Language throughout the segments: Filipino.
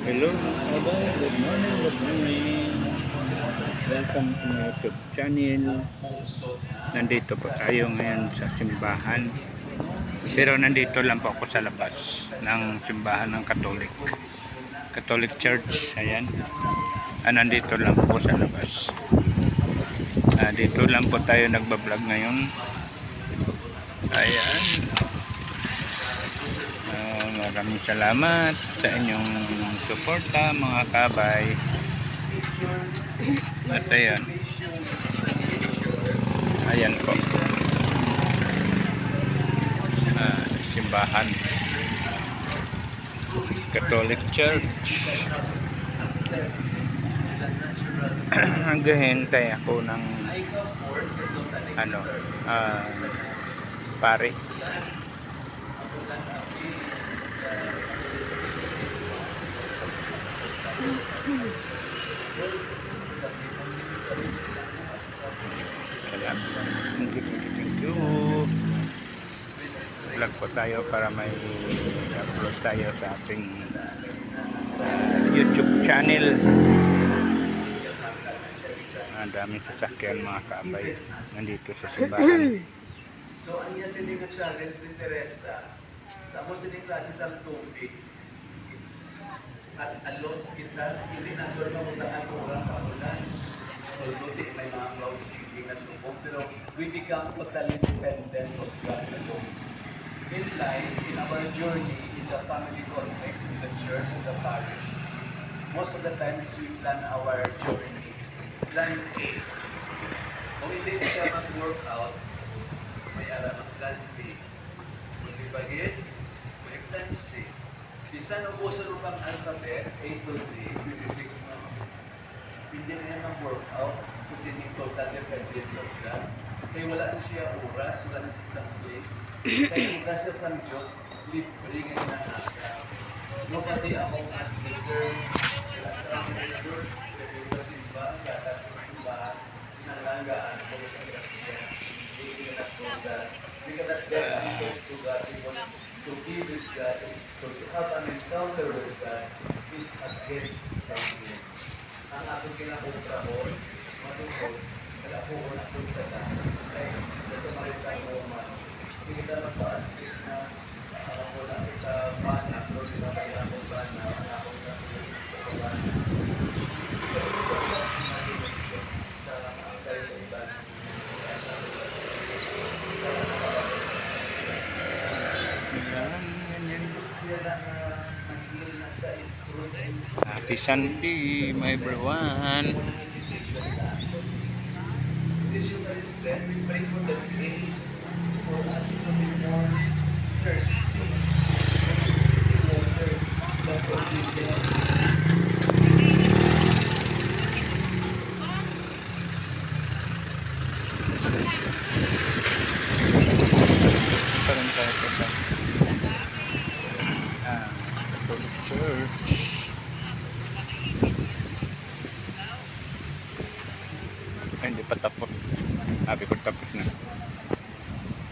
Hello mga kabay, good morning, good morning. Welcome to my YouTube channel. Nandito po tayo ngayon sa simbahan. Pero nandito lang po ako sa labas ng simbahan ng Catholic Church. Ayan. Nandito lang po sa labas. Dito lang po tayo nagbablog ngayon. Ayan. Maraming salamat sa inyong suporta mga kabay. At ayan. Ayan po. Simbahan. Catholic Church. Naghihintay ako ng pare. Thank you. Vlog po tayo para may upload tayo sa ating YouTube channel. Daming sasakyan mga kabay nandito sa simbahan. So, ang iya sining challenge ni Teresa, sa mo sining klase sa tubig, at alos kita, hindi na doon na utangan oras sa ulan. So, buti may mga cloud seeding na subok, pero we become totally dependent on God alone. In life, in our journey, in the family context, in the church, in the parish, most of the times we plan our journey. Plan A. Kung hindi siya mag-work out, may alam ang plan B. Kung di bagay, may plan C. Isa na po sa lupang alphabet, A to Z, 26 na. Hindi na yan ang work out sa sining total dependence of God. Kaya wala na siya oras, wala na siya sa place. Kaya hindi siya sa Diyos, libre ngayon na nasa. Nobody among us deserve ang labor, pero simba, kata simbahan, nanganggaan ko sa grasya. We cannot go God. We cannot get access to God because to be with God is to have an encounter with God is a gift from Him. Ang aking kinakontrahon, matungkol, kalapuon ako sa God. Kaya sa maritime woman, hindi kita magpa-asik na ako na kita bana, pero di na kaya ako bana, akong kapilin sa bana. Happy Sunday, my everyone. This Eucharist then, we pray for the grace for us to be more thirsty. Water, the forgiveness. Parang tayo sa Catholic Church. Ay, hindi pa tapos. Sabi ko tapos na.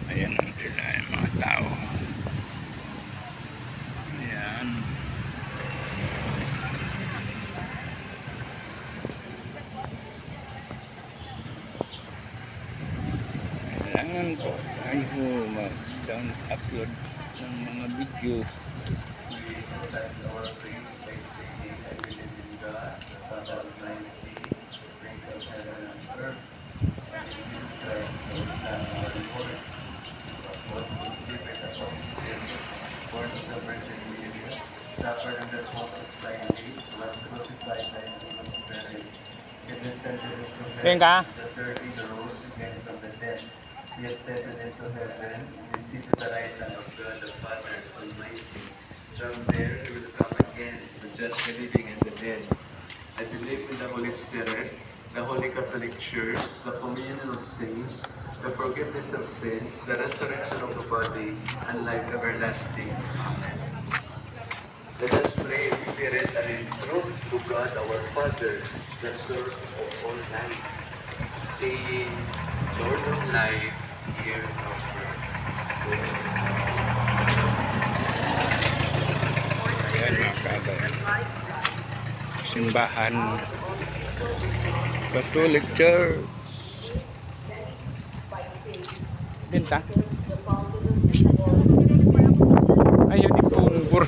Ayan sila yung mga tao. Ayan. Kailangan po tayo mag-upload ng mga video. Venga. He ascended into heaven, he is seated at the right hand of God the Father Almighty. From there he will come again to judge the living and the dead. I believe in the Holy Spirit, the Holy Catholic Church, the communion of saints, the forgiveness of sins, the resurrection of the body, and life everlasting. Amen. Let us pray in spirit and in truth to God our Father, the source of all life, saying, Lord of life, hear our prayer. Ayan mga kabay. simbahan Catholic Church. Pinta. Ayaw di punggor.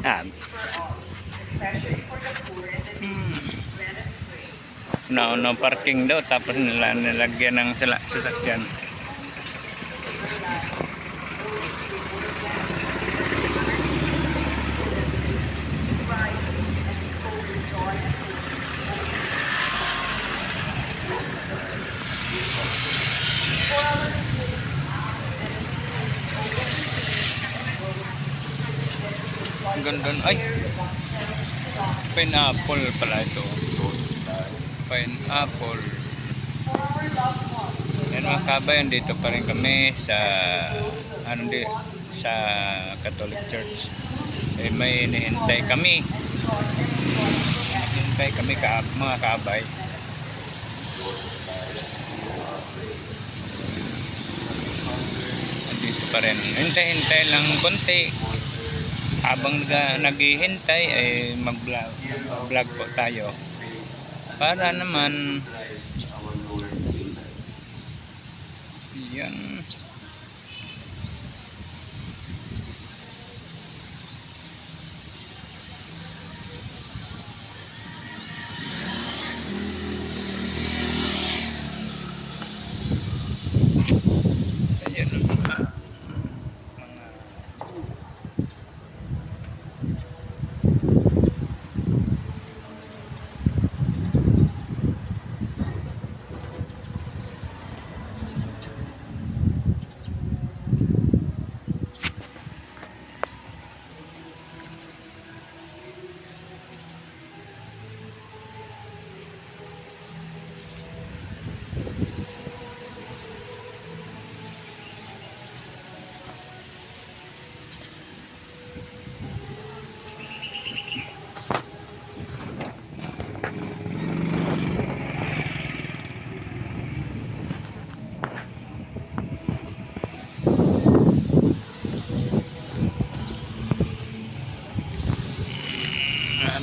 Ah. No parking daw tapos nilagyan ng sasakyan. Ganda. Ay, pineapple pala ito. Pineapple. Yan mga kabayan, dito pa rin kami sa sa Catholic Church. May hinihintay kami. Hinihintay kami mga kabay. Dito pa rin. Hintay-hintay lang konti. Habang naghihintay ay mag-vlog po tayo para naman yan. Ayan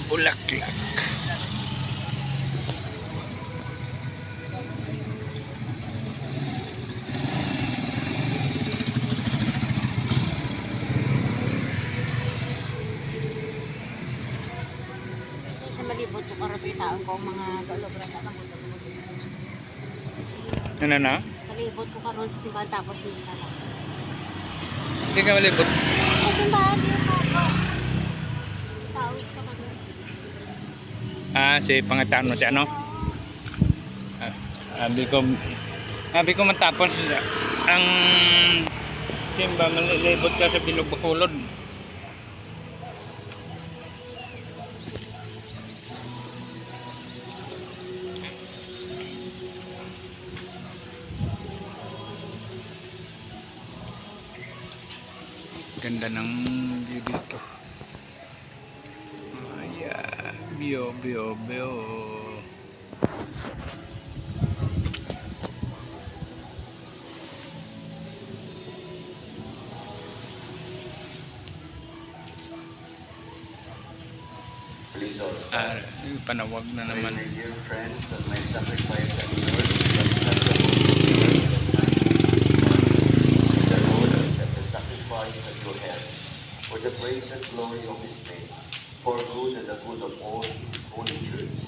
bulaklak. Sa malibot ko para taon ko mga galobra sa mga Ano na? malibot ko karon sa simbahan tapos hindi na lang. Hindi ka malibot. Sa simbahan dito ako. Tao ko kami. Si pangatano si ano? Sabi ko matapos ang simba malilibot ka sa Bilog Bacolod. Ganda ng view dito. Ayan, view. Please also Yung panawag na pray, naman. my dear friends, that my sacrifice and yours is acceptable to the Lord, accept the sacrifice at your hands, for the praise and glory of His name, for good and the good of all His holy church.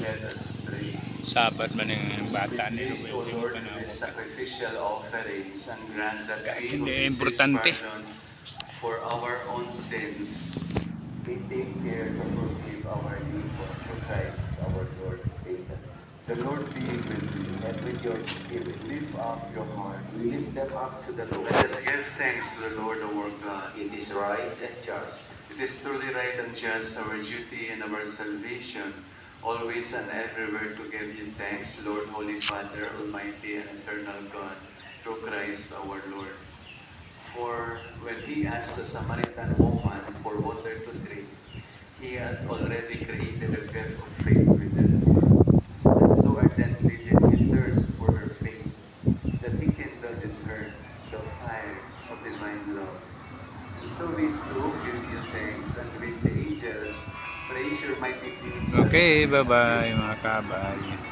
Let us pray. Sabat man yung bata ni Please, O Ruel, Lord, yung with panawag. sacrificial offerings and grant that Kahit we hindi who receive importante. pardon for our own sins, we take care to forgive our neighbor through Christ our Lord. Amen. The Lord be with you and with your spirit. Lift up your hearts. Lift them up to the Lord. Let us give thanks to the Lord our God. It is right and just. It is truly right and just, our duty and our salvation, always and everywhere to give you thanks, Lord, Holy Father, Almighty and eternal God, through Christ our Lord. For when He asked the Samaritan woman for water to drink, He had already created a well of faith within her. And so ardently did He thirst for her faith, that He kindled in her of divine love. And so we do give you thanks and with the angels, praise your mighty deeds. Okay, bye-bye mga kabay.